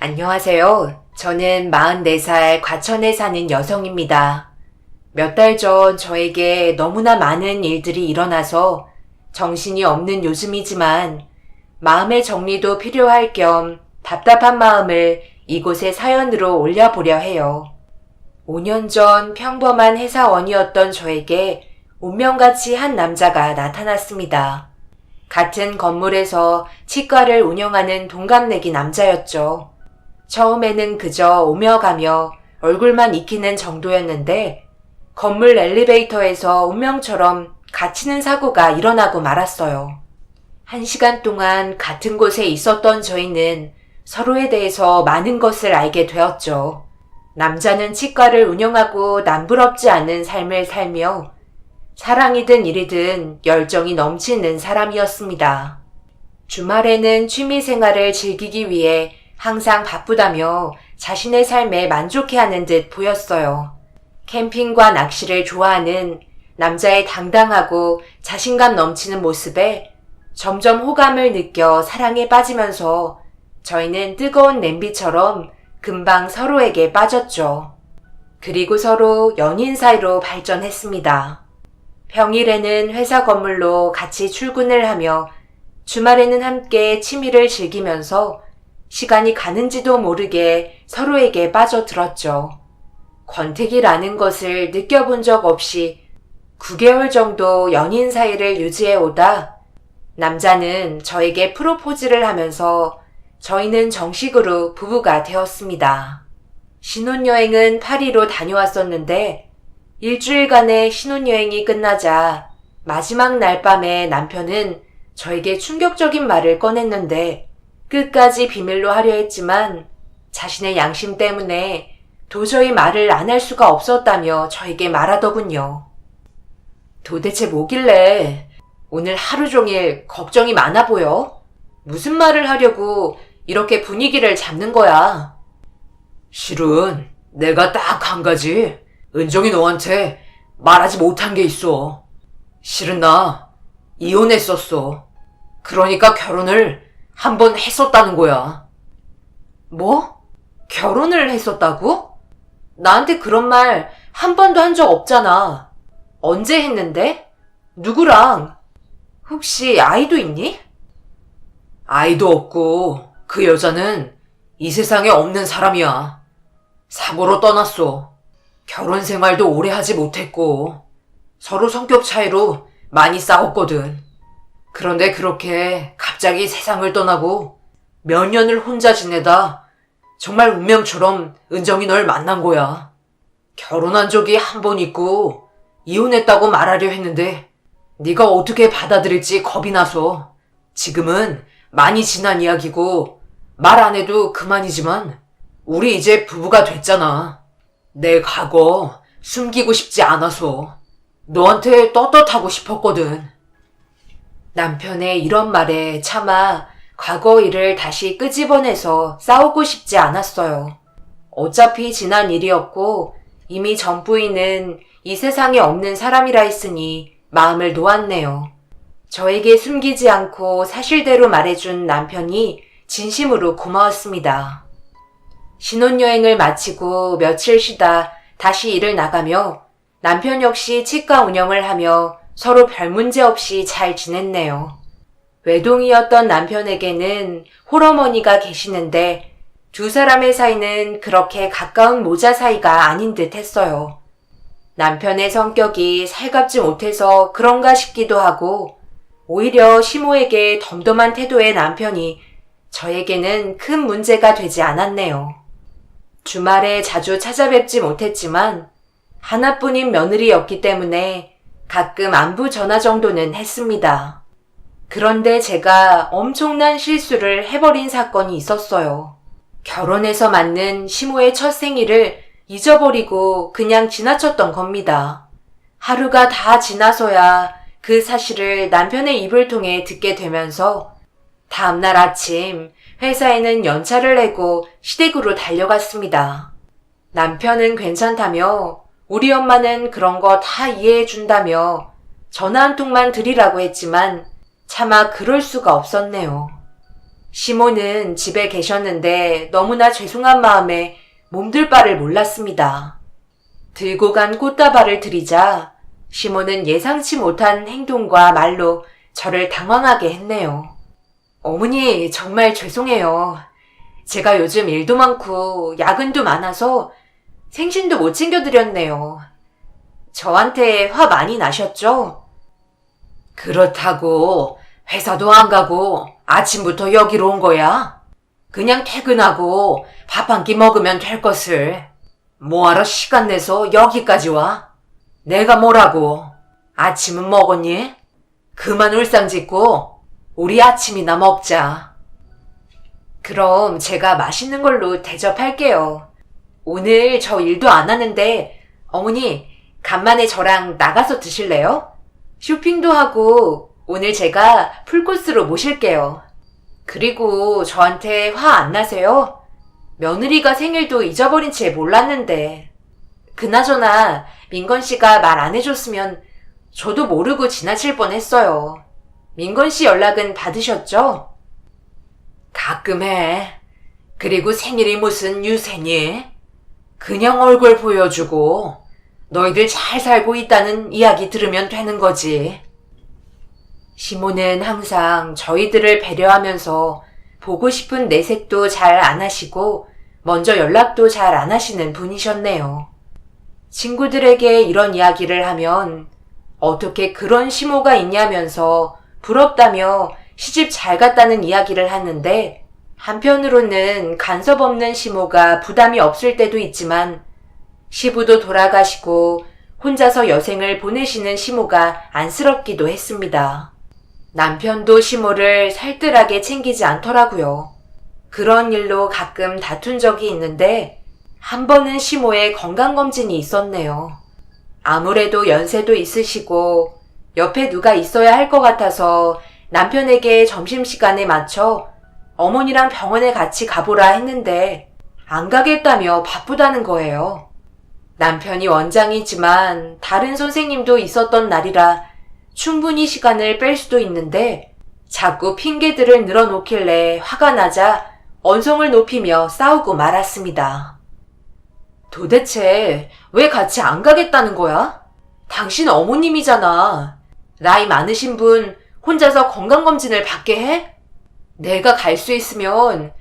안녕하세요. 저는 44살 과천에 사는 여성입니다. 몇 달 전 저에게 너무나 많은 일들이 일어나서 정신이 없는 요즘이지만 마음의 정리도 필요할 겸 답답한 마음을 이곳에 사연으로 올려보려 해요. 5년 전 평범한 회사원이었던 저에게 운명같이 한 남자가 나타났습니다. 같은 건물에서 치과를 운영하는 동갑내기 남자였죠. 처음에는 그저 오며 가며 얼굴만 익히는 정도였는데 건물 엘리베이터에서 운명처럼 갇히는 사고가 일어나고 말았어요. 1시간 동안 같은 곳에 있었던 저희는 서로에 대해서 많은 것을 알게 되었죠. 남자는 치과를 운영하고 남부럽지 않은 삶을 살며 사랑이든 일이든 열정이 넘치는 사람이었습니다. 주말에는 취미 생활을 즐기기 위해 항상 바쁘다며 자신의 삶에 만족해하는 듯 보였어요. 캠핑과 낚시를 좋아하는 남자의 당당하고 자신감 넘치는 모습에 점점 호감을 느껴 사랑에 빠지면서 저희는 뜨거운 냄비처럼 금방 서로에게 빠졌죠. 그리고 서로 연인 사이로 발전했습니다. 평일에는 회사 건물로 같이 출근을 하며 주말에는 함께 취미를 즐기면서 시간이 가는지도 모르게 서로에게 빠져들었죠. 권태기라는 것을 느껴본 적 없이 9개월 정도 연인 사이를 유지해오다 남자는 저에게 프로포즈를 하면서 저희는 정식으로 부부가 되었습니다. 신혼여행은 파리로 다녀왔었는데 일주일간의 신혼여행이 끝나자 마지막 날 밤에 남편은 저에게 충격적인 말을 꺼냈는데 끝까지 비밀로 하려 했지만 자신의 양심 때문에 도저히 말을 안 할 수가 없었다며 저에게 말하더군요. 도대체 뭐길래 오늘 하루 종일 걱정이 많아 보여? 무슨 말을 하려고 이렇게 분위기를 잡는 거야? 실은 내가 딱 한 가지 은정이 너한테 말하지 못한 게 있어. 실은 나 이혼했었어. 그러니까 결혼을 한 번 했었다는 거야. 뭐? 결혼을 했었다고? 나한테 그런 말 한 번도 한 적 없잖아. 언제 했는데? 누구랑? 혹시 아이도 있니? 아이도 없고 그 여자는 이 세상에 없는 사람이야. 사고로 떠났어. 결혼 생활도 오래 하지 못했고 서로 성격 차이로 많이 싸웠거든. 그런데 그렇게 갑자기 세상을 떠나고 몇 년을 혼자 지내다 정말 운명처럼 은정이 널 만난 거야. 결혼한 적이 한 번 있고 이혼했다고 말하려 했는데 네가 어떻게 받아들일지 겁이 나서 지금은 많이 지난 이야기고 말 안 해도 그만이지만 우리 이제 부부가 됐잖아. 내 과거 숨기고 싶지 않아서 너한테 떳떳하고 싶었거든. 남편의 이런 말에 차마 과거 일을 다시 끄집어내서 싸우고 싶지 않았어요. 어차피 지난 일이었고 이미 전 부인은 이 세상에 없는 사람이라 했으니 마음을 놓았네요. 저에게 숨기지 않고 사실대로 말해준 남편이 진심으로 고마웠습니다. 신혼여행을 마치고 며칠 쉬다 다시 일을 나가며 남편 역시 치과 운영을 하며 서로 별 문제 없이 잘 지냈네요. 외동이었던 남편에게는 홀어머니가 계시는데 두 사람의 사이는 그렇게 가까운 모자 사이가 아닌 듯 했어요. 남편의 성격이 살갑지 못해서 그런가 싶기도 하고 오히려 시모에게 덤덤한 태도의 남편이 저에게는 큰 문제가 되지 않았네요. 주말에 자주 찾아뵙지 못했지만 하나뿐인 며느리였기 때문에 가끔 안부 전화 정도는 했습니다. 그런데 제가 엄청난 실수를 해버린 사건이 있었어요. 결혼해서 맞는 시모의 첫 생일을 잊어버리고 그냥 지나쳤던 겁니다. 하루가 다 지나서야 그 사실을 남편의 입을 통해 듣게 되면서 다음날 아침 회사에는 연차를 내고 시댁으로 달려갔습니다. 남편은 괜찮다며 우리 엄마는 그런 거 다 이해해 준다며 전화 한 통만 드리라고 했지만 차마 그럴 수가 없었네요. 시모는 집에 계셨는데 너무나 죄송한 마음에 몸둘 바를 몰랐습니다. 들고 간 꽃다발을 드리자 시모는 예상치 못한 행동과 말로 저를 당황하게 했네요. 어머니, 정말 죄송해요. 제가 요즘 일도 많고 야근도 많아서 생신도 못 챙겨드렸네요. 저한테 화 많이 나셨죠? 그렇다고 회사도 안 가고 아침부터 여기로 온 거야? 그냥 퇴근하고 밥 한 끼 먹으면 될 것을. 뭐하러 시간 내서 여기까지 와? 내가 뭐라고? 아침은 먹었니? 그만 울상 짓고 우리 아침이나 먹자. 그럼 제가 맛있는 걸로 대접할게요. 오늘 저 일도 안 하는데 어머니, 간만에 저랑 나가서 드실래요? 쇼핑도 하고 오늘 제가 풀코스로 모실게요. 그리고 저한테 화 안 나세요? 며느리가 생일도 잊어버린 채 몰랐는데. 그나저나 민건 씨가 말 안 해줬으면 저도 모르고 지나칠 뻔했어요. 민건 씨 연락은 받으셨죠? 가끔 해. 그리고 생일이 무슨 유세니? 그냥 얼굴 보여주고 너희들 잘 살고 있다는 이야기 들으면 되는 거지. 시모는 항상 저희들을 배려하면서 보고 싶은 내색도 잘 안 하시고 먼저 연락도 잘 안 하시는 분이셨네요. 친구들에게 이런 이야기를 하면 어떻게 그런 시모가 있냐면서 부럽다며 시집 잘 갔다는 이야기를 하는데, 한편으로는 간섭 없는 시모가 부담이 없을 때도 있지만 시부도 돌아가시고 혼자서 여생을 보내시는 시모가 안쓰럽기도 했습니다. 남편도 시모를 살뜰하게 챙기지 않더라고요. 그런 일로 가끔 다툰 적이 있는데 한 번은 시모의 건강검진이 있었네요. 아무래도 연세도 있으시고 옆에 누가 있어야 할 것 같아서 남편에게 점심시간에 맞춰 어머니랑 병원에 같이 가보라 했는데 안 가겠다며 바쁘다는 거예요. 남편이 원장이지만 다른 선생님도 있었던 날이라 충분히 시간을 뺄 수도 있는데 자꾸 핑계들을 늘어놓길래 화가 나자 언성을 높이며 싸우고 말았습니다. 도대체 왜 같이 안 가겠다는 거야? 당신 어머님이잖아. 나이 많으신 분 혼자서 건강검진을 받게 해? 내가 갈 수 있으면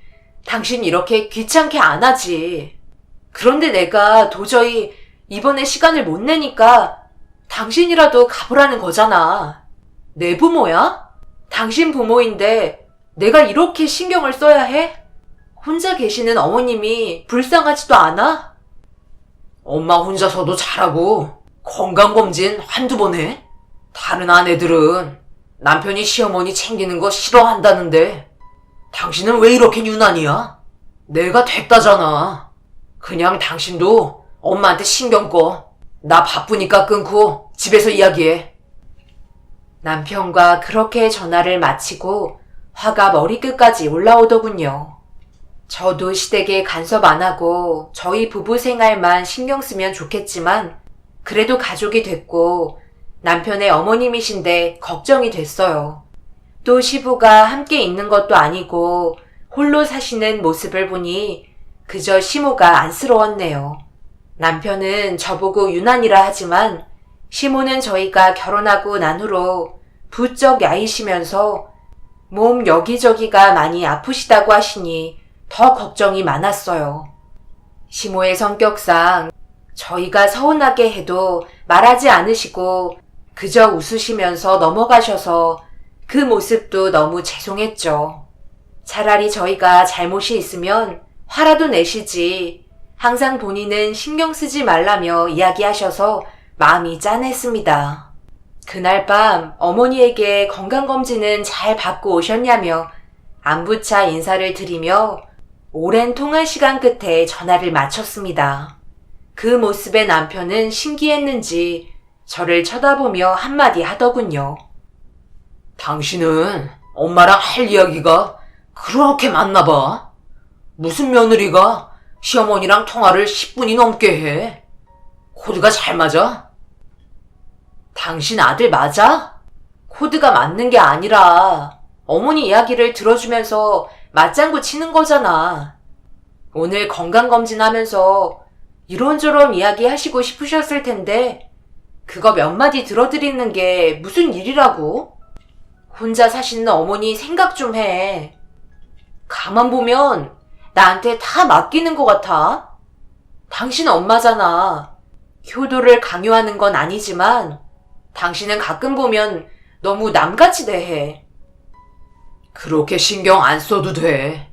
당신 이렇게 귀찮게 안 하지. 그런데 내가 도저히 이번에 시간을 못 내니까 당신이라도 가보라는 거잖아. 내 부모야? 당신 부모인데 내가 이렇게 신경을 써야 해? 혼자 계시는 어머님이 불쌍하지도 않아? 엄마 혼자서도 잘하고 건강검진 한두 번 해? 다른 아내들은 남편이 시어머니 챙기는 거 싫어한다는데 당신은 왜 이렇게 유난이야? 내가 됐다잖아. 그냥 당신도 엄마한테 신경 꺼. 나 바쁘니까 끊고 집에서 이야기해. 남편과 그렇게 전화를 마치고 화가 머리끝까지 올라오더군요. 저도 시댁에 간섭 안 하고 저희 부부 생활만 신경 쓰면 좋겠지만 그래도 가족이 됐고 남편의 어머님이신데 걱정이 됐어요. 또 시부가 함께 있는 것도 아니고 홀로 사시는 모습을 보니 그저 시모가 안쓰러웠네요. 남편은 저보고 유난이라 하지만 시모는 저희가 결혼하고 난 후로 부쩍 야이시면서 몸 여기저기가 많이 아프시다고 하시니 더 걱정이 많았어요. 시모의 성격상 저희가 서운하게 해도 말하지 않으시고 그저 웃으시면서 넘어가셔서 그 모습도 너무 죄송했죠. 차라리 저희가 잘못이 있으면 화라도 내시지 항상 본인은 신경 쓰지 말라며 이야기하셔서 마음이 짠했습니다. 그날 밤 어머니에게 건강검진은 잘 받고 오셨냐며 안부차 인사를 드리며 오랜 통화 시간 끝에 전화를 마쳤습니다. 그 모습에 남편은 신기했는지 저를 쳐다보며 한마디 하더군요. 당신은 엄마랑 할 이야기가 그렇게 많나 봐. 무슨 며느리가 시어머니랑 통화를 10분이 넘게 해. 코드가 잘 맞아? 당신 아들 맞아? 코드가 맞는 게 아니라 어머니 이야기를 들어주면서 맞장구 치는 거잖아. 오늘 건강검진하면서 이런저런 이야기 하시고 싶으셨을 텐데 그거 몇 마디 들어드리는 게 무슨 일이라고? 혼자 사시는 어머니 생각 좀 해. 가만 보면 나한테 다 맡기는 것 같아. 당신 엄마잖아. 효도를 강요하는 건 아니지만 당신은 가끔 보면 너무 남같이 대해. 그렇게 신경 안 써도 돼.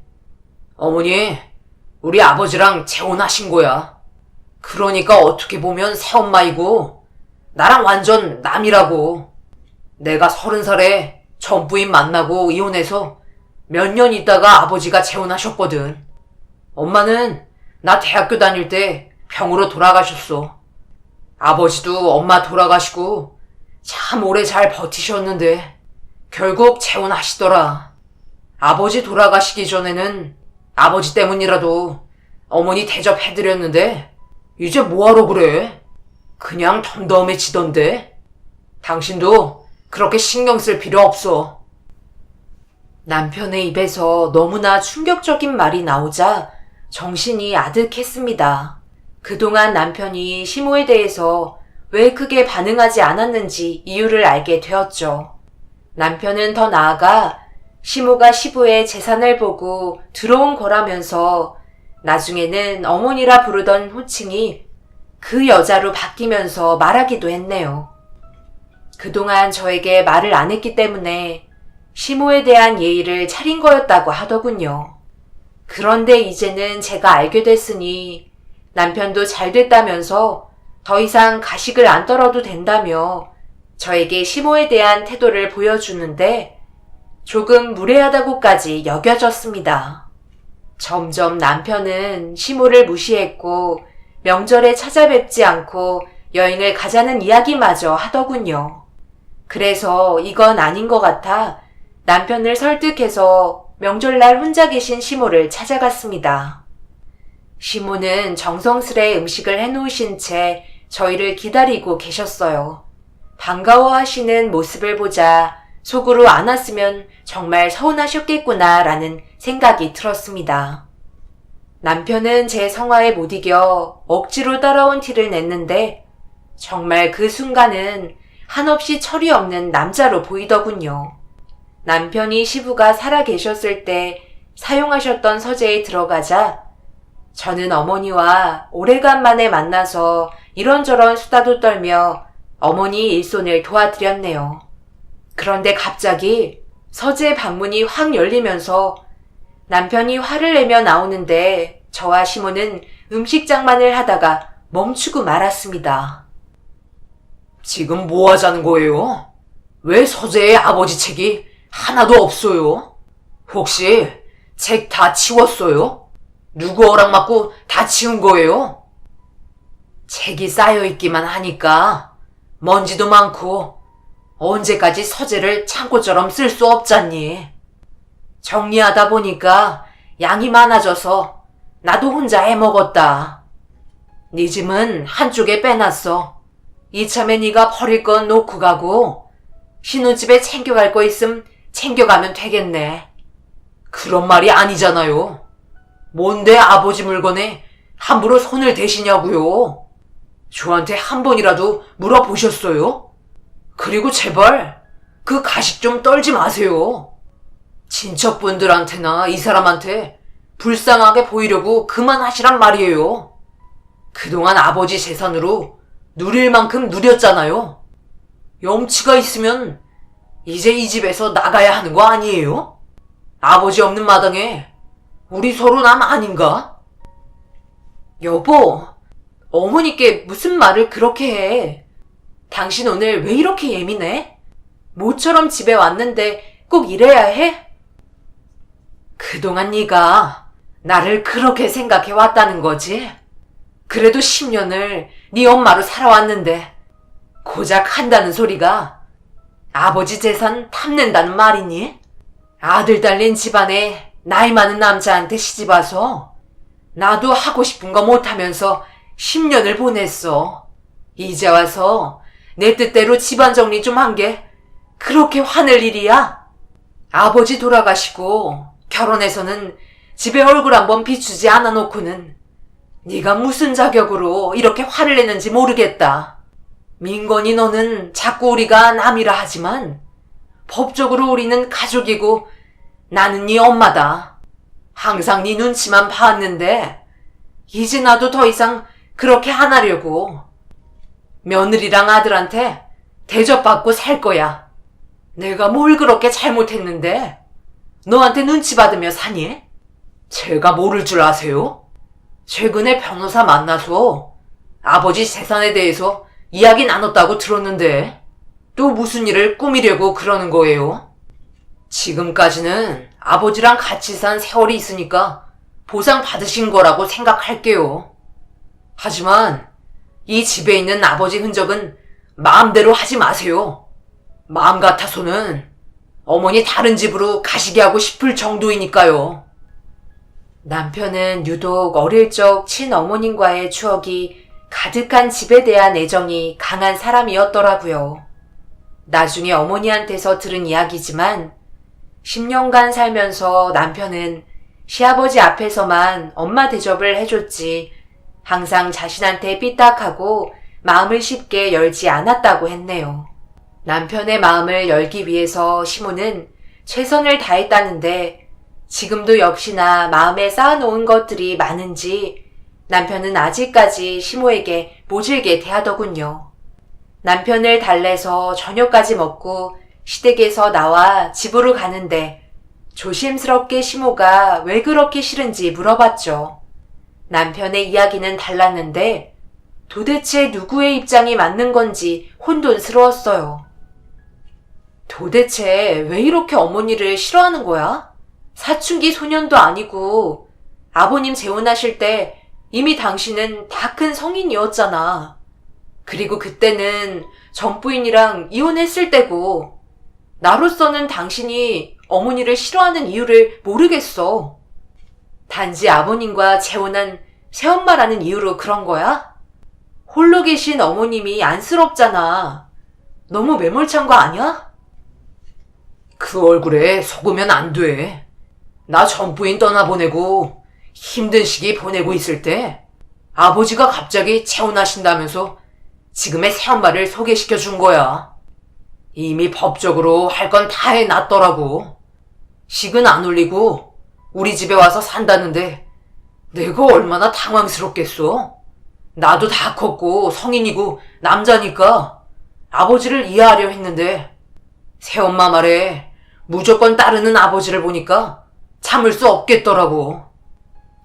어머니, 우리 아버지랑 재혼하신 거야. 그러니까 어떻게 보면 새엄마이고 나랑 완전 남이라고. 내가 30살에 전 부인 만나고 이혼해서 몇 년 있다가 아버지가 재혼하셨거든. 엄마는 나 대학교 다닐 때 병으로 돌아가셨어. 아버지도 엄마 돌아가시고 참 오래 잘 버티셨는데 결국 재혼하시더라. 아버지 돌아가시기 전에는 아버지 때문이라도 어머니 대접해드렸는데 이제 뭐하러 그래? 그냥 덤덤해지던데. 당신도 그렇게 신경 쓸 필요 없어. 남편의 입에서 너무나 충격적인 말이 나오자 정신이 아득했습니다. 그동안 남편이 시모에 대해서 왜 크게 반응하지 않았는지 이유를 알게 되었죠. 남편은 더 나아가 시모가 시부의 재산을 보고 들어온 거라면서 나중에는 어머니라 부르던 호칭이 그 여자로 바뀌면서 말하기도 했네요. 그동안 저에게 말을 안 했기 때문에 시모에 대한 예의를 차린 거였다고 하더군요. 그런데 이제는 제가 알게 됐으니 남편도 잘 됐다면서 더 이상 가식을 안 떨어도 된다며 저에게 시모에 대한 태도를 보여주는데 조금 무례하다고까지 여겨졌습니다. 점점 남편은 시모를 무시했고 명절에 찾아뵙지 않고 여행을 가자는 이야기마저 하더군요. 그래서 이건 아닌 것 같아 남편을 설득해서 명절날 혼자 계신 시모를 찾아갔습니다. 시모는 정성스레 음식을 해놓으신 채 저희를 기다리고 계셨어요. 반가워하시는 모습을 보자 속으로 안 왔으면 정말 서운하셨겠구나 라는 생각이 들었습니다. 남편은 제 성화에 못 이겨 억지로 따라온 티를 냈는데 정말 그 순간은 한없이 철이 없는 남자로 보이더군요. 남편이 시부가 살아 계셨을 때 사용하셨던 서재에 들어가자 저는 어머니와 오래간만에 만나서 이런저런 수다도 떨며 어머니 일손을 도와드렸네요. 그런데 갑자기 서재 방문이 확 열리면서 남편이 화를 내며 나오는데 저와 시모는 음식장만을 하다가 멈추고 말았습니다. 지금 뭐 하자는 거예요? 왜 서재에 아버지 책이 하나도 없어요? 혹시 책 다 치웠어요? 누구 허락 받고 다 치운 거예요? 책이 쌓여있기만 하니까 먼지도 많고 언제까지 서재를 창고처럼 쓸 수 없잖니. 정리하다 보니까 양이 많아져서 나도 혼자 해먹었다. 네 짐은 한쪽에 빼놨어. 이참에 네가 버릴 건 놓고 가고 신혼집에 챙겨갈 거 있음 챙겨가면 되겠네. 그런 말이 아니잖아요. 뭔데 아버지 물건에 함부로 손을 대시냐고요. 저한테 한 번이라도 물어보셨어요? 그리고 제발 그 가식 좀 떨지 마세요. 친척분들한테나 이 사람한테 불쌍하게 보이려고 그만하시란 말이에요. 그동안 아버지 재산으로 누릴 만큼 누렸잖아요. 염치가 있으면 이제 이 집에서 나가야 하는 거 아니에요? 아버지 없는 마당에 우리 서로 남 아닌가? 여보, 어머니께 무슨 말을 그렇게 해? 당신 오늘 왜 이렇게 예민해? 모처럼 집에 왔는데 꼭 이래야 해? 그동안 네가 나를 그렇게 생각해 왔다는 거지? 그래도 10년을 네 엄마로 살아왔는데 고작 한다는 소리가 아버지 재산 탐낸다는 말이니? 아들 딸린 집안에 나이 많은 남자한테 시집와서 나도 하고 싶은 거 못하면서 10년을 보냈어. 이제 와서 내 뜻대로 집안 정리 좀 한 게 그렇게 화낼 일이야? 아버지 돌아가시고 결혼해서는 집에 얼굴 한번 비추지 않아 놓고는 네가 무슨 자격으로 이렇게 화를 내는지 모르겠다. 민건이 너는 자꾸 우리가 남이라 하지만 법적으로 우리는 가족이고 나는 네 엄마다. 항상 네 눈치만 봤는데 이제 나도 더 이상 그렇게 안 하려고. 며느리랑 아들한테 대접받고 살 거야. 내가 뭘 그렇게 잘못했는데 너한테 눈치 받으며 사니? 제가 모를 줄 아세요? 최근에 변호사 만나서 아버지 재산에 대해서 이야기 나눴다고 들었는데 또 무슨 일을 꾸미려고 그러는 거예요? 지금까지는 아버지랑 같이 산 세월이 있으니까 보상 받으신 거라고 생각할게요. 하지만 이 집에 있는 아버지 흔적은 마음대로 하지 마세요. 마음 같아서는 어머니 다른 집으로 가시게 하고 싶을 정도이니까요. 남편은 유독 어릴 적 친어머님과의 추억이 가득한 집에 대한 애정이 강한 사람이었더라고요. 나중에 어머니한테서 들은 이야기지만 10년간 살면서 남편은 시아버지 앞에서만 엄마 대접을 해줬지 항상 자신한테 삐딱하고 마음을 쉽게 열지 않았다고 했네요. 남편의 마음을 열기 위해서 시모는 최선을 다했다는데 지금도 역시나 마음에 쌓아놓은 것들이 많은지 남편은 아직까지 시모에게 모질게 대하더군요. 남편을 달래서 저녁까지 먹고 시댁에서 나와 집으로 가는데 조심스럽게 시모가 왜 그렇게 싫은지 물어봤죠. 남편의 이야기는 달랐는데 도대체 누구의 입장이 맞는 건지 혼돈스러웠어요. 도대체 왜 이렇게 어머니를 싫어하는 거야? 사춘기 소년도 아니고 아버님 재혼하실 때 이미 당신은 다 큰 성인이었잖아. 그리고 그때는 전 부인이랑 이혼했을 때고 나로서는 당신이 어머니를 싫어하는 이유를 모르겠어. 단지 아버님과 재혼한 새엄마라는 이유로 그런 거야? 홀로 계신 어머님이 안쓰럽잖아. 너무 매몰찬 거 아니야? 그 얼굴에 속으면 안 돼. 나 전부인 떠나보내고 힘든 시기 보내고 있을 때 아버지가 갑자기 재혼하신다면서 지금의 새엄마를 소개시켜 준 거야. 이미 법적으로 할 건 다 해놨더라고. 식은 안 올리고 우리 집에 와서 산다는데 내가 얼마나 당황스럽겠어. 나도 다 컸고 성인이고 남자니까 아버지를 이해하려 했는데 새엄마 말에 무조건 따르는 아버지를 보니까 참을 수 없겠더라고.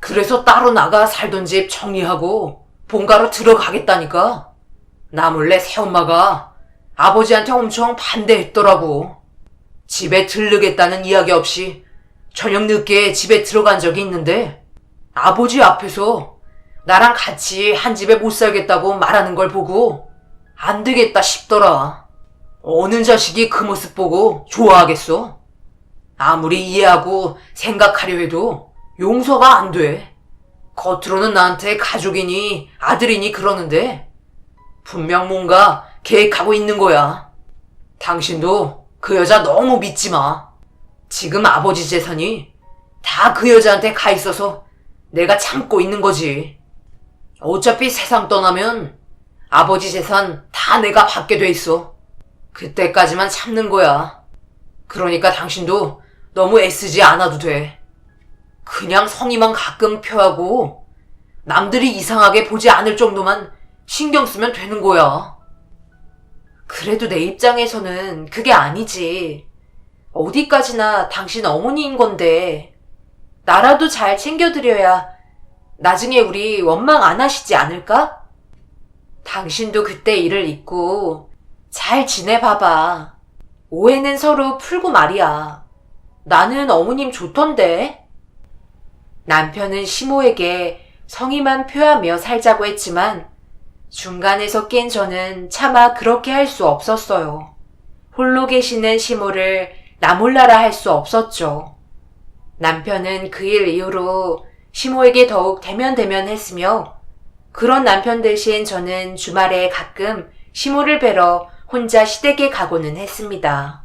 그래서 따로 나가 살던 집 정리하고 본가로 들어가겠다니까 나 몰래 새엄마가 아버지한테 엄청 반대했더라고. 집에 들르겠다는 이야기 없이 저녁 늦게 집에 들어간 적이 있는데 아버지 앞에서 나랑 같이 한 집에 못 살겠다고 말하는 걸 보고 안 되겠다 싶더라. 어느 자식이 그 모습 보고 좋아하겠어? 아무리 이해하고 생각하려 해도 용서가 안 돼. 겉으로는 나한테 가족이니 아들이니 그러는데 분명 뭔가 계획하고 있는 거야. 당신도 그 여자 너무 믿지 마. 지금 아버지 재산이 다 그 여자한테 가 있어서 내가 참고 있는 거지. 어차피 세상 떠나면 아버지 재산 다 내가 받게 돼 있어. 그때까지만 참는 거야. 그러니까 당신도 너무 애쓰지 않아도 돼. 그냥 성의만 가끔 표하고 남들이 이상하게 보지 않을 정도만 신경 쓰면 되는 거야. 그래도 내 입장에서는 그게 아니지. 어디까지나 당신 어머니인 건데 나라도 잘 챙겨드려야 나중에 우리 원망 안 하시지 않을까? 당신도 그때 일을 잊고 잘 지내봐봐. 오해는 서로 풀고 말이야. 나는 어머님 좋던데. 남편은 시모에게 성의만 표하며 살자고 했지만 중간에서 깬 저는 차마 그렇게 할 수 없었어요. 홀로 계시는 시모를 나 몰라라 할 수 없었죠. 남편은 그 일 이후로 시모에게 더욱 대면대면했으며 그런 남편 대신 저는 주말에 가끔 시모를 뵈러 혼자 시댁에 가고는 했습니다.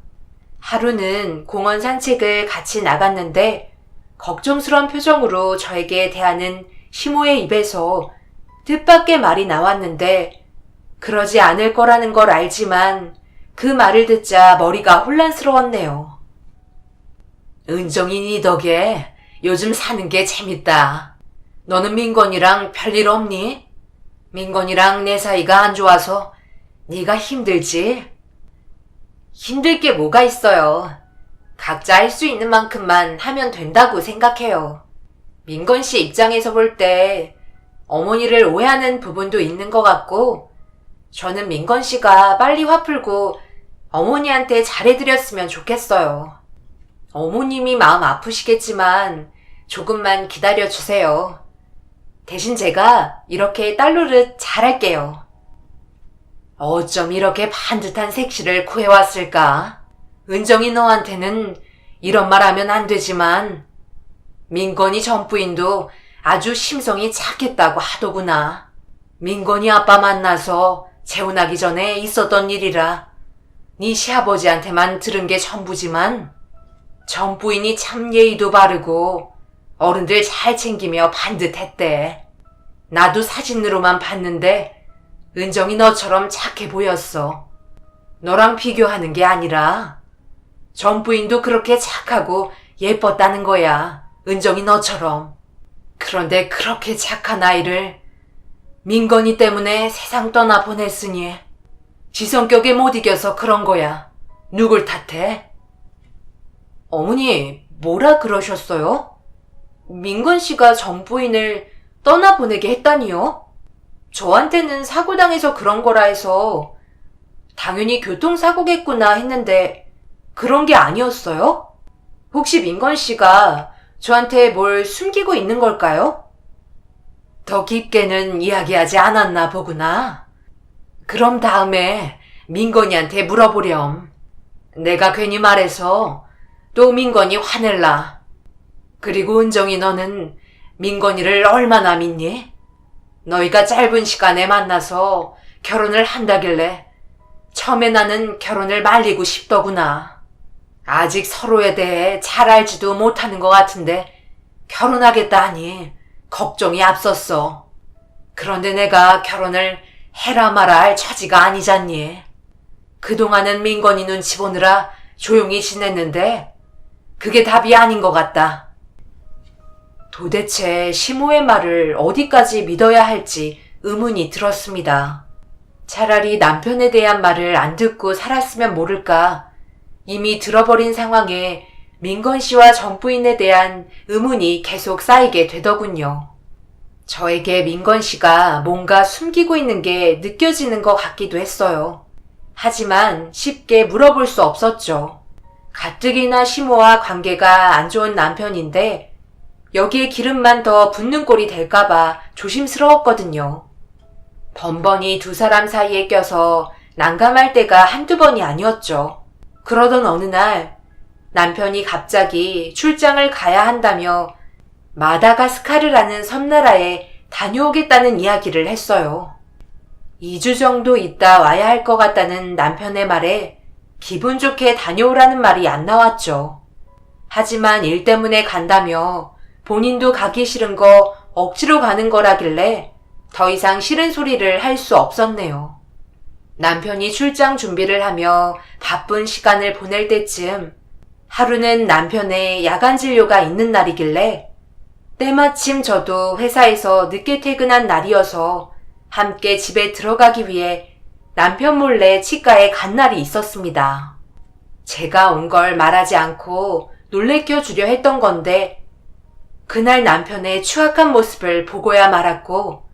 하루는 공원 산책을 같이 나갔는데 걱정스런 표정으로 저에게 대하는 시모의 입에서 뜻밖의 말이 나왔는데 그러지 않을 거라는 걸 알지만 그 말을 듣자 머리가 혼란스러웠네요. 은정이 니 덕에 요즘 사는 게 재밌다. 너는 민건이랑 별일 없니? 민건이랑 내 사이가 안 좋아서 네가 힘들지? 힘들 게 뭐가 있어요. 각자 할 수 있는 만큼만 하면 된다고 생각해요. 민건 씨 입장에서 볼 때 어머니를 오해하는 부분도 있는 것 같고 저는 민건 씨가 빨리 화 풀고 어머니한테 잘해드렸으면 좋겠어요. 어머님이 마음 아프시겠지만 조금만 기다려주세요. 대신 제가 이렇게 딸 노릇 잘할게요. 어쩜 이렇게 반듯한 색시를 구해왔을까? 은정이 너한테는 이런 말 하면 안 되지만 민건이 전 부인도 아주 심성이 착했다고 하더구나. 민건이 아빠 만나서 재혼하기 전에 있었던 일이라 네 시아버지한테만 들은 게 전부지만 전 부인이 참 예의도 바르고 어른들 잘 챙기며 반듯했대. 나도 사진으로만 봤는데 은정이 너처럼 착해 보였어. 너랑 비교하는 게 아니라 전 부인도 그렇게 착하고 예뻤다는 거야. 은정이 너처럼. 그런데 그렇게 착한 아이를 민건이 때문에 세상 떠나 보냈으니 지 성격에 못 이겨서 그런 거야. 누굴 탓해? 어머니, 뭐라 그러셨어요? 민건 씨가 전 부인을 떠나보내게 했다니요? 저한테는 사고당해서 그런 거라 해서 당연히 교통사고겠구나 했는데 그런 게 아니었어요? 혹시 민건 씨가 저한테 뭘 숨기고 있는 걸까요? 더 깊게는 이야기하지 않았나 보구나. 그럼 다음에 민건이한테 물어보렴. 내가 괜히 말해서 또 민건이 화낼라. 그리고 은정이 너는 민건이를 얼마나 믿니? 너희가 짧은 시간에 만나서 결혼을 한다길래 처음에 나는 결혼을 말리고 싶더구나. 아직 서로에 대해 잘 알지도 못하는 것 같은데 결혼하겠다 하니 걱정이 앞섰어. 그런데 내가 결혼을 해라 마라 할 처지가 아니잖니. 그동안은 민건이 눈치 보느라 조용히 지냈는데 그게 답이 아닌 것 같다. 도대체 시모의 말을 어디까지 믿어야 할지 의문이 들었습니다. 차라리 남편에 대한 말을 안 듣고 살았으면 모를까. 이미 들어버린 상황에 민건 씨와 전 부인에 대한 의문이 계속 쌓이게 되더군요. 저에게 민건 씨가 뭔가 숨기고 있는 게 느껴지는 것 같기도 했어요. 하지만 쉽게 물어볼 수 없었죠. 가뜩이나 시모와 관계가 안 좋은 남편인데 여기에 기름만 더 붓는 꼴이 될까봐 조심스러웠거든요. 번번이 두 사람 사이에 껴서 난감할 때가 한두 번이 아니었죠. 그러던 어느 날 남편이 갑자기 출장을 가야 한다며 마다가스카르라는 섬나라에 다녀오겠다는 이야기를 했어요. 2주 정도 있다 와야 할 것 같다는 남편의 말에 기분 좋게 다녀오라는 말이 안 나왔죠. 하지만 일 때문에 간다며 본인도 가기 싫은 거 억지로 가는 거라길래 더 이상 싫은 소리를 할 수 없었네요. 남편이 출장 준비를 하며 바쁜 시간을 보낼 때쯤 하루는 남편의 야간 진료가 있는 날이길래 때마침 저도 회사에서 늦게 퇴근한 날이어서 함께 집에 들어가기 위해 남편 몰래 치과에 간 날이 있었습니다. 제가 온 걸 말하지 않고 놀래켜 주려 했던 건데 그날 남편의 추악한 모습을 보고야 말았고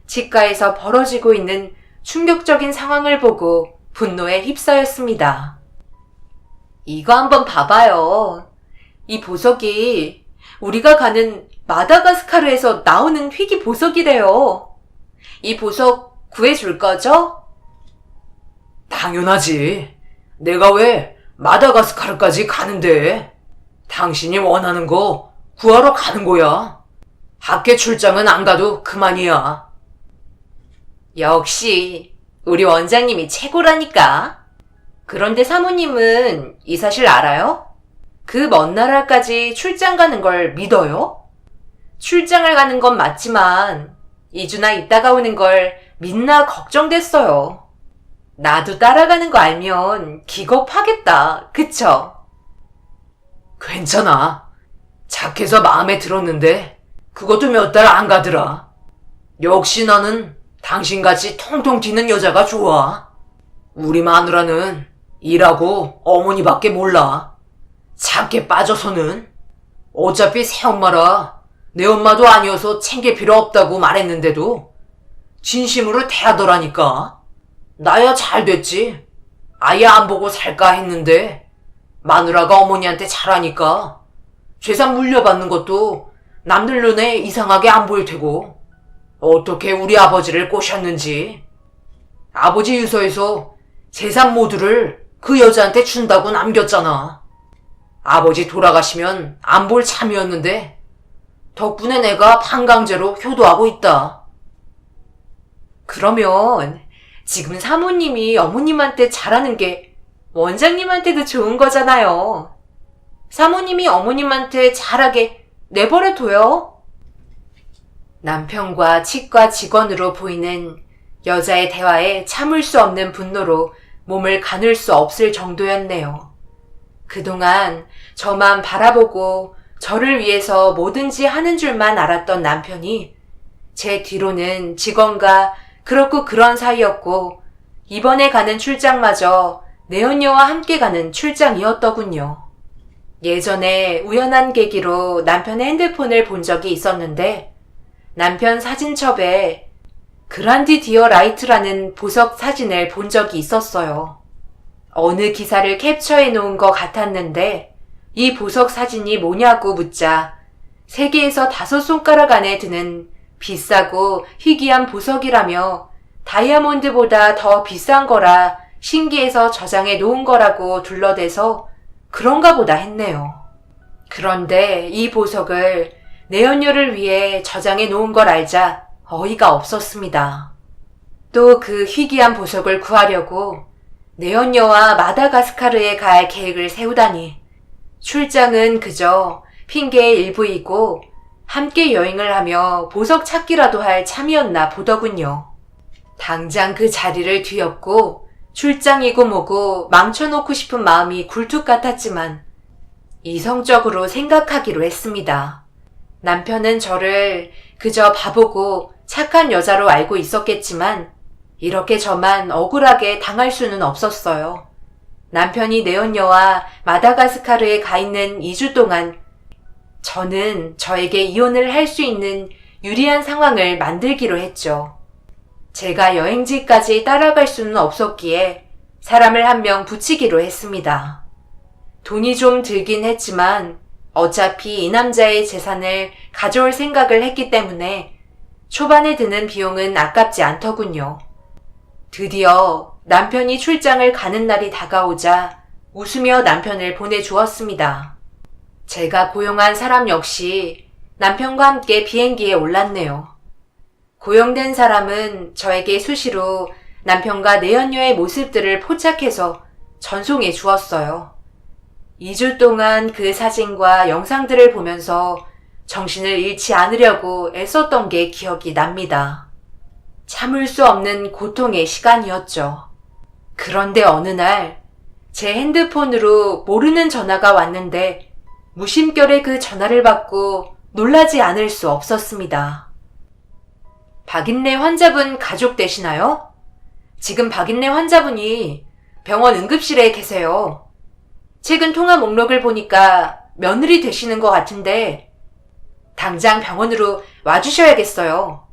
치과에서 벌어지고 있는 충격적인 상황을 보고 분노에 휩싸였습니다. 이거 한번 봐봐요. 이 보석이 우리가 가는 마다가스카르에서 나오는 희귀 보석이래요. 이 보석 구해줄 거죠? 당연하지. 내가 왜 마다가스카르까지 가는데? 당신이 원하는 거 구하러 가는 거야. 학교 출장은 안 가도 그만이야. 역시 우리 원장님이 최고라니까. 그런데 사모님은 이 사실 알아요? 그 먼 나라까지 출장 가는 걸 믿어요? 출장을 가는 건 맞지만 2주나 있다가 오는 걸 믿나 걱정됐어요. 나도 따라가는 거 알면 기겁하겠다. 그쵸? 괜찮아. 착해서 마음에 들었는데 그것도 몇 달 안 가더라. 역시 나는 당신같이 통통 튀는 여자가 좋아. 우리 마누라는 일하고 어머니밖에 몰라. 착해 빠져서는. 어차피 새엄마라 내 엄마도 아니어서 챙길 필요 없다고 말했는데도 진심으로 대하더라니까. 나야 잘 됐지. 아예 안 보고 살까 했는데 마누라가 어머니한테 잘하니까 재산 물려받는 것도 남들 눈에 이상하게 안 보일 테고 어떻게 우리 아버지를 꼬셨는지. 아버지 유서에서 재산 모두를 그 여자한테 준다고 남겼잖아. 아버지 돌아가시면 안 볼 참이었는데 덕분에 내가 판강제로 효도하고 있다. 그러면 지금 사모님이 어머님한테 잘하는 게 원장님한테도 좋은 거잖아요. 사모님이 어머님한테 잘하게 내버려둬요. 남편과 치과 직원으로 보이는 여자의 대화에 참을 수 없는 분노로 몸을 가눌 수 없을 정도였네요. 그동안 저만 바라보고 저를 위해서 뭐든지 하는 줄만 알았던 남편이 제 뒤로는 직원과 그렇고 그런 사이였고 이번에 가는 출장마저 내연녀와 함께 가는 출장이었더군요. 예전에 우연한 계기로 남편의 핸드폰을 본 적이 있었는데 남편 사진첩에 그란디 디어 라이트라는 보석 사진을 본 적이 있었어요. 어느 기사를 캡처해 놓은 것 같았는데 이 보석 사진이 뭐냐고 묻자 세계에서 5손가락 안에 드는 비싸고 희귀한 보석이라며 다이아몬드보다 더 비싼 거라 신기해서 저장해 놓은 거라고 둘러대서 그런가 보다 했네요. 그런데 이 보석을 내연녀를 위해 저장해 놓은 걸 알자 어이가 없었습니다. 또 그 희귀한 보석을 구하려고 내연녀와 마다가스카르에 갈 계획을 세우다니 출장은 그저 핑계의 일부이고 함께 여행을 하며 보석 찾기라도 할 참이었나 보더군요. 당장 그 자리를 뒤엎고 출장이고 뭐고 망쳐놓고 싶은 마음이 굴뚝 같았지만 이성적으로 생각하기로 했습니다. 남편은 저를 그저 바보고 착한 여자로 알고 있었겠지만 이렇게 저만 억울하게 당할 수는 없었어요. 남편이 내연녀와 마다가스카르에 가 있는 2주 동안 저는 저에게 이혼을 할 수 있는 유리한 상황을 만들기로 했죠. 제가 여행지까지 따라갈 수는 없었기에 사람을 한 명 붙이기로 했습니다. 돈이 좀 들긴 했지만 어차피 이 남자의 재산을 가져올 생각을 했기 때문에 초반에 드는 비용은 아깝지 않더군요. 드디어 남편이 출장을 가는 날이 다가오자 웃으며 남편을 보내주었습니다. 제가 고용한 사람 역시 남편과 함께 비행기에 올랐네요. 고용된 사람은 저에게 수시로 남편과 내연녀의 모습들을 포착해서 전송해 주었어요. 2주 동안 그 사진과 영상들을 보면서 정신을 잃지 않으려고 애썼던 게 기억이 납니다. 참을 수 없는 고통의 시간이었죠. 그런데 어느 날 제 핸드폰으로 모르는 전화가 왔는데 무심결에 그 전화를 받고 놀라지 않을 수 없었습니다. 박인래 환자분 가족 되시나요? 지금 박인래 환자분이 병원 응급실에 계세요. 최근 통화 목록을 보니까 며느리 되시는 것 같은데 당장 병원으로 와주셔야겠어요.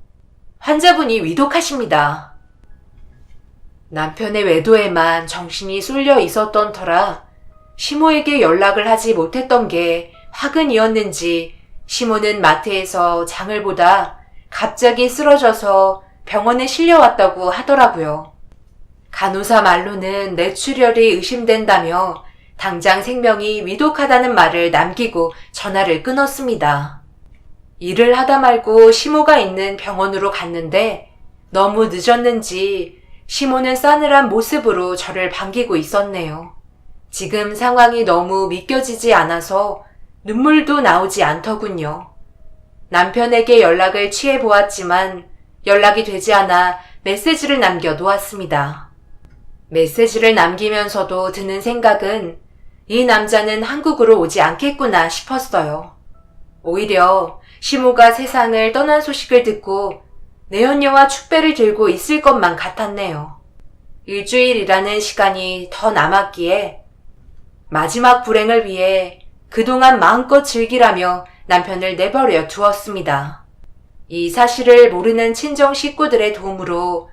환자분이 위독하십니다. 남편의 외도에만 정신이 쏠려 있었던 터라 시모에게 연락을 하지 못했던 게 화근이었는지 시모는 마트에서 장을 보다 갑자기 쓰러져서 병원에 실려왔다고 하더라고요. 간호사 말로는 뇌출혈이 의심된다며 당장 생명이 위독하다는 말을 남기고 전화를 끊었습니다. 일을 하다 말고 시모가 있는 병원으로 갔는데 너무 늦었는지 시모는 싸늘한 모습으로 저를 반기고 있었네요. 지금 상황이 너무 믿겨지지 않아서 눈물도 나오지 않더군요. 남편에게 연락을 취해 보았지만 연락이 되지 않아 메시지를 남겨 놓았습니다. 메시지를 남기면서도 드는 생각은 이 남자는 한국으로 오지 않겠구나 싶었어요. 오히려 시모가 세상을 떠난 소식을 듣고 내연녀와 축배를 들고 있을 것만 같았네요. 일주일이라는 시간이 더 남았기에 마지막 불행을 위해 그동안 마음껏 즐기라며 남편을 내버려 두었습니다. 이 사실을 모르는 친정 식구들의 도움으로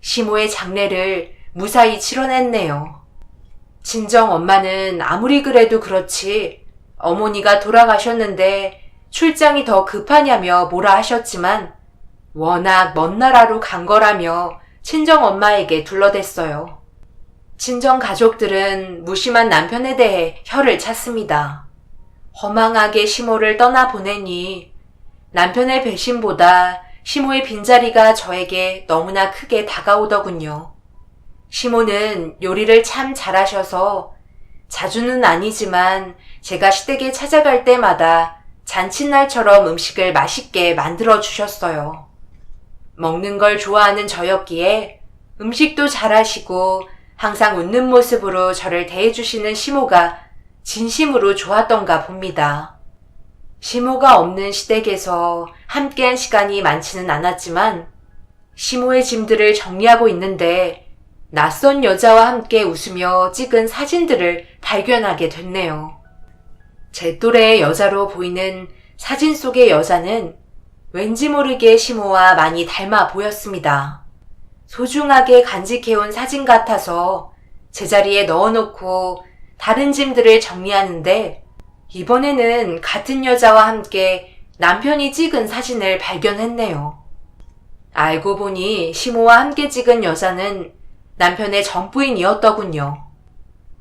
시모의 장례를 무사히 치러냈네요. 친정 엄마는 아무리 그래도 그렇지 어머니가 돌아가셨는데 출장이 더 급하냐며 뭐라 하셨지만 워낙 먼 나라로 간 거라며 친정 엄마에게 둘러댔어요. 친정 가족들은 무심한 남편에 대해 혀를 찼습니다. 허망하게 시모를 떠나보내니 남편의 배신보다 시모의 빈자리가 저에게 너무나 크게 다가오더군요. 시모는 요리를 참 잘하셔서 자주는 아니지만 제가 시댁에 찾아갈 때마다 잔칫날처럼 음식을 맛있게 만들어 주셨어요. 먹는 걸 좋아하는 저였기에 음식도 잘하시고 항상 웃는 모습으로 저를 대해주시는 시모가 진심으로 좋았던가 봅니다. 시모가 없는 시댁에서 함께한 시간이 많지는 않았지만 시모의 짐들을 정리하고 있는데 낯선 여자와 함께 웃으며 찍은 사진들을 발견하게 됐네요. 제 또래의 여자로 보이는 사진 속의 여자는 왠지 모르게 시모와 많이 닮아 보였습니다. 소중하게 간직해온 사진 같아서 제자리에 넣어놓고 다른 짐들을 정리하는데 이번에는 같은 여자와 함께 남편이 찍은 사진을 발견했네요. 알고 보니 시모와 함께 찍은 여자는 남편의 전부인이었더군요.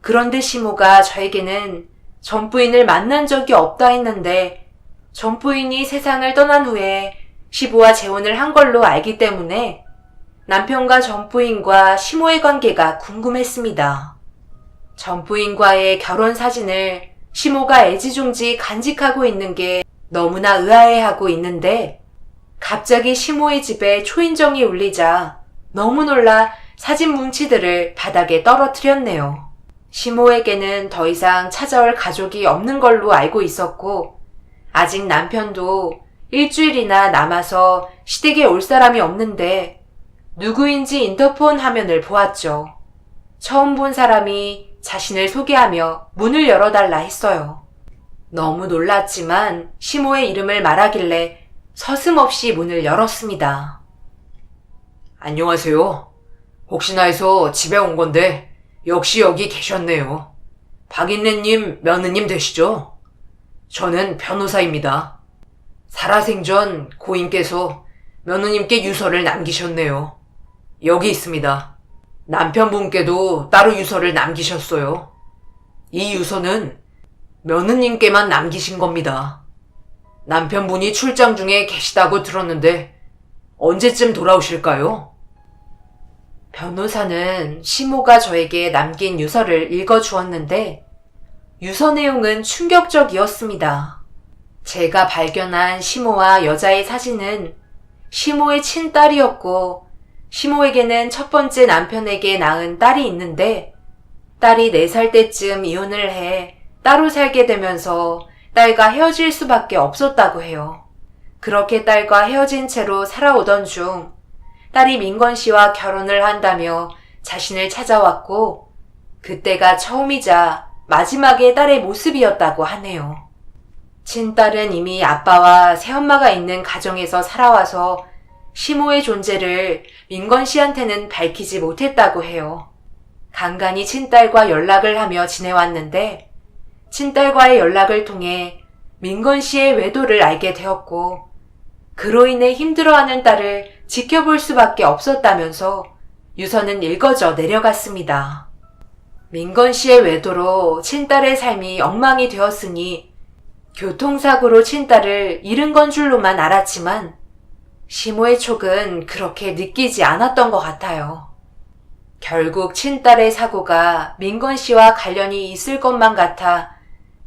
그런데 시모가 저에게는 전부인을 만난 적이 없다 했는데 전부인이 세상을 떠난 후에 시부와 재혼을 한 걸로 알기 때문에 남편과 전부인과 시모의 관계가 궁금했습니다. 전부인과의 결혼 사진을 시모가 애지중지 간직하고 있는 게 너무나 의아해하고 있는데 갑자기 시모의 집에 초인종이 울리자 너무 놀라 사진 뭉치들을 바닥에 떨어뜨렸네요. 시모에게는 더 이상 찾아올 가족이 없는 걸로 알고 있었고 아직 남편도 일주일이나 남아서 시댁에 올 사람이 없는데 누구인지 인터폰 화면을 보았죠. 처음 본 사람이 자신을 소개하며 문을 열어달라 했어요. 너무 놀랐지만 시모의 이름을 말하길래 서슴없이 문을 열었습니다. 안녕하세요. 혹시나 해서 집에 온 건데 역시 여기 계셨네요. 박인래님 며느님 되시죠? 저는 변호사입니다. 살아생전 고인께서 며느님께 유서를 남기셨네요. 여기 있습니다. 남편분께도 따로 유서를 남기셨어요. 이 유서는 며느님께만 남기신 겁니다. 남편분이 출장 중에 계시다고 들었는데 언제쯤 돌아오실까요? 변호사는 시모가 저에게 남긴 유서를 읽어주었는데 유서 내용은 충격적이었습니다. 제가 발견한 시모와 여자의 사진은 시모의 친딸이었고 시모에게는 첫 번째 남편에게 낳은 딸이 있는데 딸이 4살 때쯤 이혼을 해 따로 살게 되면서 딸과 헤어질 수밖에 없었다고 해요. 그렇게 딸과 헤어진 채로 살아오던 중 딸이 민건 씨와 결혼을 한다며 자신을 찾아왔고 그때가 처음이자 마지막의 딸의 모습이었다고 하네요. 친딸은 이미 아빠와 새엄마가 있는 가정에서 살아와서 시모의 존재를 민건 씨한테는 밝히지 못했다고 해요. 간간히 친딸과 연락을 하며 지내왔는데 친딸과의 연락을 통해 민건 씨의 외도를 알게 되었고 그로 인해 힘들어하는 딸을 지켜볼 수밖에 없었다면서 유서는 읽어져 내려갔습니다. 민건 씨의 외도로 친딸의 삶이 엉망이 되었으니 교통사고로 친딸을 잃은 건 줄로만 알았지만 시모의 촉은 그렇게 느끼지 않았던 것 같아요. 결국 친딸의 사고가 민건 씨와 관련이 있을 것만 같아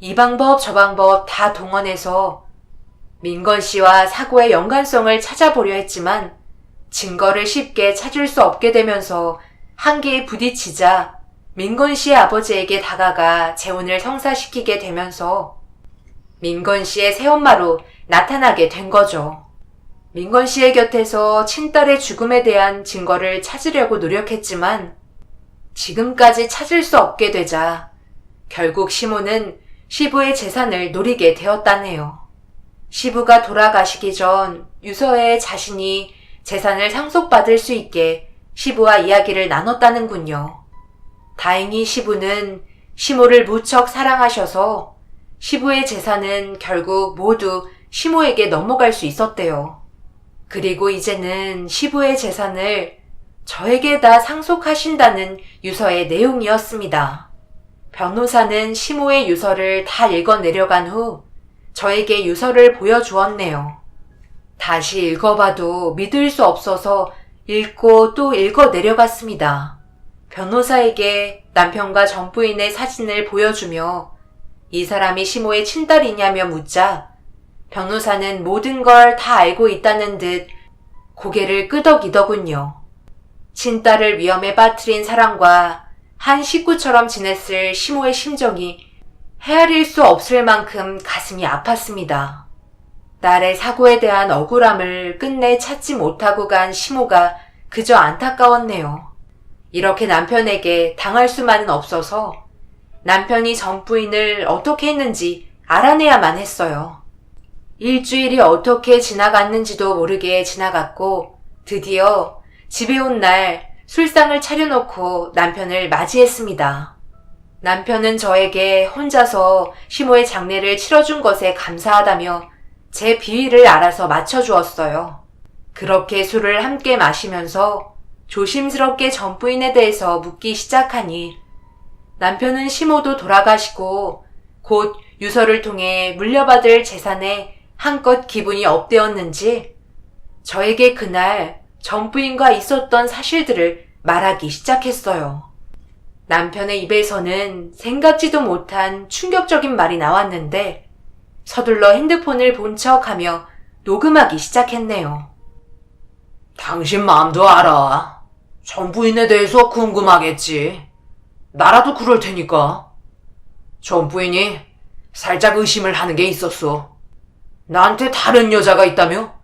이 방법 저 방법 다 동원해서 민건 씨와 사고의 연관성을 찾아보려 했지만 증거를 쉽게 찾을 수 없게 되면서 한계에 부딪히자 민건 씨의 아버지에게 다가가 재혼을 성사시키게 되면서 민건 씨의 새엄마로 나타나게 된 거죠. 민건 씨의 곁에서 친딸의 죽음에 대한 증거를 찾으려고 노력했지만 지금까지 찾을 수 없게 되자 결국 시모는 시부의 재산을 노리게 되었다네요. 시부가 돌아가시기 전 유서에 자신이 재산을 상속받을 수 있게 시부와 이야기를 나눴다는군요. 다행히 시부는 시모를 무척 사랑하셔서 시부의 재산은 결국 모두 시모에게 넘어갈 수 있었대요. 그리고 이제는 시부의 재산을 저에게 다 상속하신다는 유서의 내용이었습니다. 변호사는 시모의 유서를 다 읽어내려간 후 저에게 유서를 보여주었네요. 다시 읽어봐도 믿을 수 없어서 읽고 또 읽어내려갔습니다. 변호사에게 남편과 전 부인의 사진을 보여주며 이 사람이 시모의 친딸이냐며 묻자 변호사는 모든 걸 다 알고 있다는 듯 고개를 끄덕이더군요. 친딸을 위험에 빠뜨린 사람과 한 식구처럼 지냈을 시모의 심정이 헤아릴 수 없을 만큼 가슴이 아팠습니다. 딸의 사고에 대한 억울함을 끝내 찾지 못하고 간 시모가 그저 안타까웠네요. 이렇게 남편에게 당할 수만은 없어서 남편이 전 부인을 어떻게 했는지 알아내야만 했어요. 일주일이 어떻게 지나갔는지도 모르게 지나갔고 드디어 집에 온 날 술상을 차려놓고 남편을 맞이했습니다. 남편은 저에게 혼자서 시모의 장례를 치러준 것에 감사하다며 제 비위를 알아서 맞춰주었어요. 그렇게 술을 함께 마시면서 조심스럽게 전 부인에 대해서 묻기 시작하니 남편은 시모도 돌아가시고 곧 유서를 통해 물려받을 재산에 한껏 기분이 업되었는지 저에게 그날 전 부인과 있었던 사실들을 말하기 시작했어요. 남편의 입에서는 생각지도 못한 충격적인 말이 나왔는데 서둘러 핸드폰을 본 척하며 녹음하기 시작했네요. 당신 마음도 알아. 전 부인에 대해서 궁금하겠지. 나라도 그럴 테니까. 전 부인이 살짝 의심을 하는 게 있었어. 나한테 다른 여자가 있다며?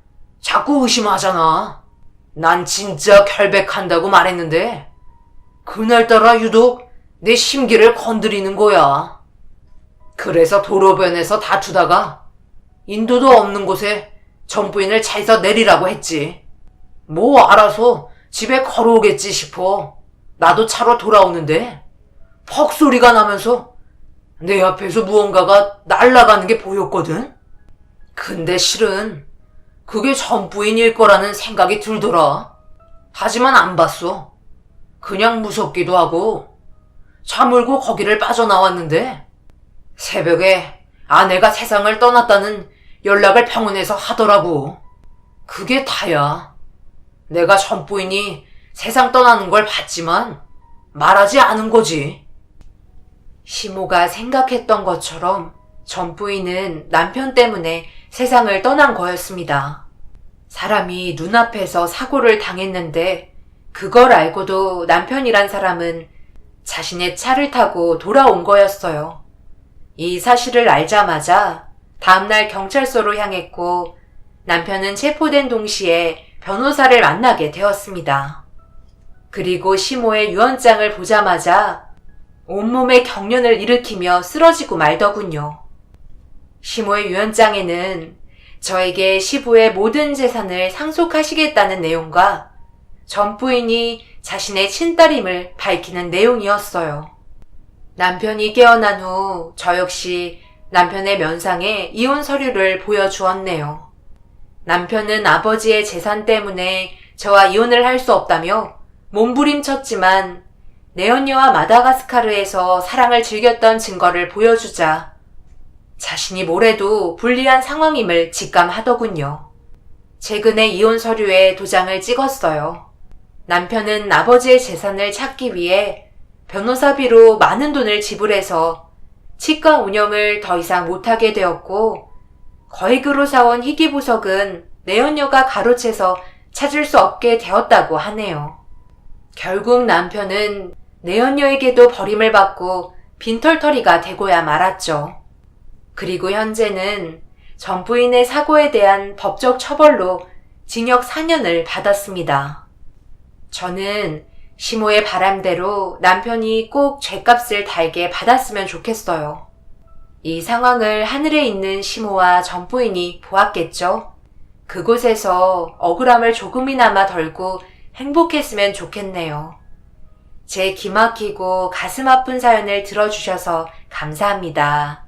자꾸 의심하잖아. 난 진짜 결백한다고 말했는데 그날따라 유독 내 심기를 건드리는 거야. 그래서 도로변에서 다투다가 인도도 없는 곳에 전 부인을 차에서 내리라고 했지. 뭐 알아서 집에 걸어오겠지 싶어 나도 차로 돌아오는데 퍽 소리가 나면서 내 앞에서 무언가가 날아가는 게 보였거든. 근데 실은 그게 전 부인일 거라는 생각이 들더라. 하지만 안 봤어. 그냥 무섭기도 하고 차물고 거기를 빠져나왔는데 새벽에 아내가 세상을 떠났다는 연락을 병원에서 하더라고. 그게 다야. 내가 전 부인이 세상 떠나는 걸 봤지만 말하지 않은 거지. 시모가 생각했던 것처럼 전 부인은 남편 때문에 세상을 떠난 거였습니다. 사람이 눈앞에서 사고를 당했는데 그걸 알고도 남편이란 사람은 자신의 차를 타고 돌아온 거였어요. 이 사실을 알자마자 다음날 경찰서로 향했고 남편은 체포된 동시에 변호사를 만나게 되었습니다. 그리고 시모의 유언장을 보자마자 온몸에 경련을 일으키며 쓰러지고 말더군요. 시모의 유언장에는 저에게 시부의 모든 재산을 상속하시겠다는 내용과 전 부인이 자신의 친딸임을 밝히는 내용이었어요. 남편이 깨어난 후 저 역시 남편의 면상에 이혼 서류를 보여주었네요. 남편은 아버지의 재산 때문에 저와 이혼을 할 수 없다며 몸부림쳤지만 내연녀와 마다가스카르에서 사랑을 즐겼던 증거를 보여주자 자신이 뭐래도 불리한 상황임을 직감하더군요. 최근에 이혼 서류에 도장을 찍었어요. 남편은 아버지의 재산을 찾기 위해 변호사비로 많은 돈을 지불해서 치과 운영을 더 이상 못하게 되었고, 거액으로 사온 희귀보석은 내연녀가 가로채서 찾을 수 없게 되었다고 하네요. 결국 남편은 내연녀에게도 버림을 받고 빈털터리가 되고야 말았죠. 그리고 현재는 전 부인의 사고에 대한 법적 처벌로 징역 4년을 받았습니다. 저는 시모의 바람대로 남편이 꼭 죗값을 달게 받았으면 좋겠어요. 이 상황을 하늘에 있는 시모와 전 부인이 보았겠죠? 그곳에서 억울함을 조금이나마 덜고 행복했으면 좋겠네요. 제 기막히고 가슴 아픈 사연을 들어주셔서 감사합니다.